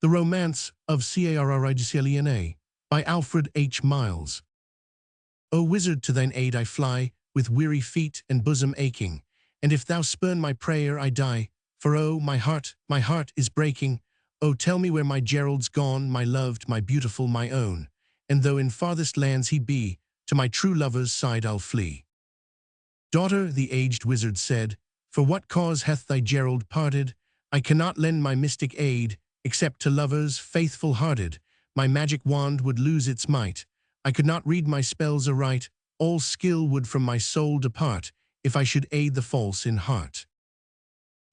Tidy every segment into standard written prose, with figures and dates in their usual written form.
The Romance of Carrigcleena by Alfred H Miles. O wizard, to thine aid I fly, with weary feet and bosom aching, and if thou spurn my prayer I die, for oh, my heart is breaking. Oh, tell me where my Gerald's gone, my loved, my beautiful, my own, and though in farthest lands he be, to my true lover's side I'll flee. Daughter, the aged wizard said, for what cause hath thy Gerald parted? I cannot lend my mystic aid, except to lovers faithful-hearted. My magic wand would lose its might. I could not read my spells aright. All skill would from my soul depart, if I should aid the false in heart.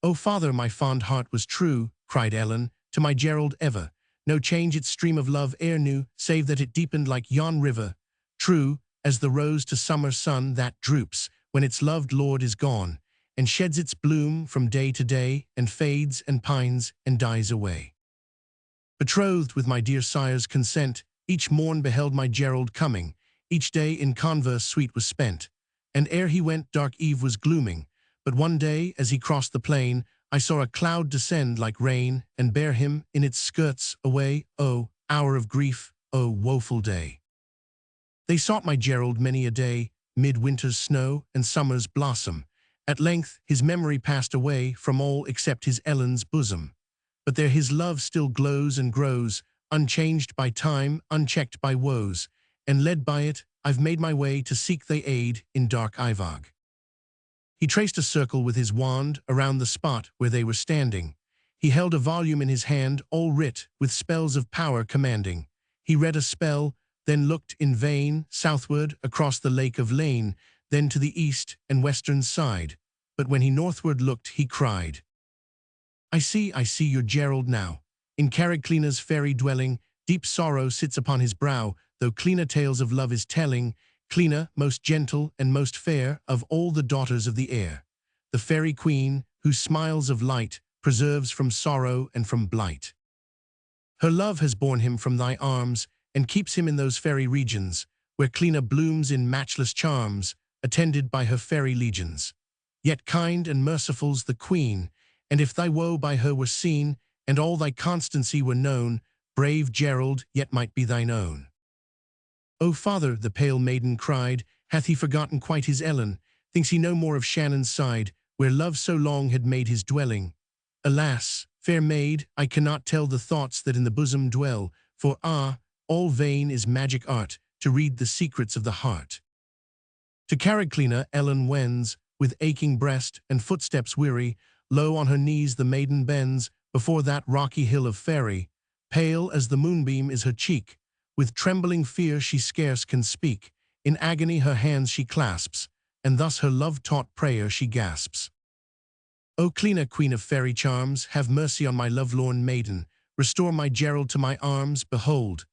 O father, my fond heart was true, cried Ellen, to my Gerald ever. No change its stream of love e'er knew, save that it deepened like yon river. True, as the rose to summer sun that droops, when its loved lord is gone, and sheds its bloom from day to day, and fades and pines and dies away. Betrothed with my dear sire's consent, each morn beheld my Gerald coming, each day in converse sweet was spent, and ere he went dark eve was glooming, but one day as he crossed the plain, I saw a cloud descend like rain, and bear him in its skirts away. Oh, hour of grief, oh, woeful day! They sought my Gerald many a day, mid winter's snow and summer's blossom. At length his memory passed away from all except his Ellen's bosom. But there his love still glows and grows, unchanged by time, unchecked by woes, and led by it, I've made my way to seek thy aid in dark Ivog. He traced a circle with his wand around the spot where they were standing. He held a volume in his hand, all writ, with spells of power commanding. He read a spell, then looked in vain, southward, across the lake of Lane, then to the east and western side. But when he northward looked, he cried, I see your Gerald now. In Carrigcleena's fairy dwelling, deep sorrow sits upon his brow, though Cleena tales of love is telling. Cleena, most gentle and most fair of all the daughters of the air, the fairy queen, whose smiles of light preserves from sorrow and from blight. Her love has borne him from thy arms, and keeps him in those fairy regions, where Cleena blooms in matchless charms, attended by her fairy legions. Yet kind and merciful's the queen, and if thy woe by her were seen, and all thy constancy were known, brave Gerald yet might be thine own. O father, the pale maiden cried, hath he forgotten quite his Ellen? Thinks he no more of Shannon's side, where love so long had made his dwelling? Alas, fair maid, I cannot tell the thoughts that in the bosom dwell, for all vain is magic art, to read the secrets of the heart. To Carrigcleena Ellen wends, with aching breast and footsteps weary. Low on her knees the maiden bends, before that rocky hill of fairy. Pale as the moonbeam is her cheek, with trembling fear she scarce can speak. In agony her hands she clasps, and thus her love-taught prayer she gasps. O Cleena, queen of fairy charms, have mercy on my lovelorn maiden. Restore my Gerald to my arms. Behold,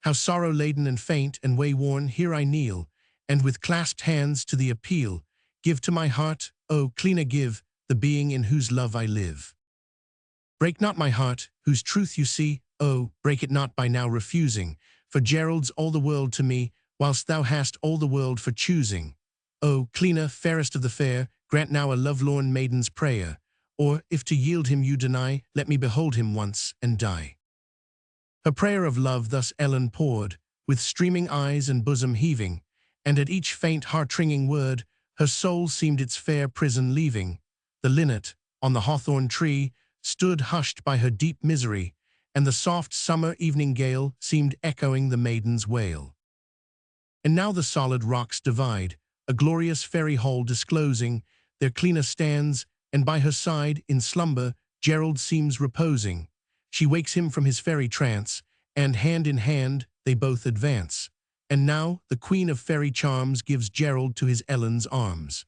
how sorrow-laden and faint and way-worn here I kneel, and with clasped hands to thee appeal. Give to my heart, O Cleena, give, the being in whose love I live. Break not my heart, whose truth you see, oh, break it not by now refusing, for Gerald's all the world to me, whilst thou hast all the world for choosing. O Cleena, fairest of the fair, grant now a lovelorn maiden's prayer, or, if to yield him you deny, let me behold him once and die. Her prayer of love thus Ellen poured, with streaming eyes and bosom heaving, and at each faint heart-wringing word, her soul seemed its fair prison leaving. The linnet, on the hawthorn tree, stood hushed by her deep misery, and the soft summer evening gale seemed echoing the maiden's wail. And now the solid rocks divide, a glorious fairy hall disclosing. There Cleena stands, and by her side, in slumber, Gerald seems reposing. She wakes him from his fairy trance, and hand in hand they both advance. And now the queen of fairy charms gives Gerald to his Ellen's arms.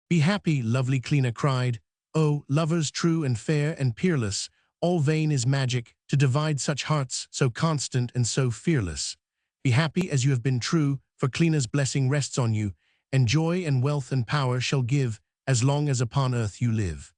Be happy, lovely Cleena cried. O, lovers true and fair and peerless, all vain is magic, to divide such hearts, so constant and so fearless. Be happy as you have been true, for Cleena's blessing rests on you, and joy and wealth and power shall give, as long as upon earth you live.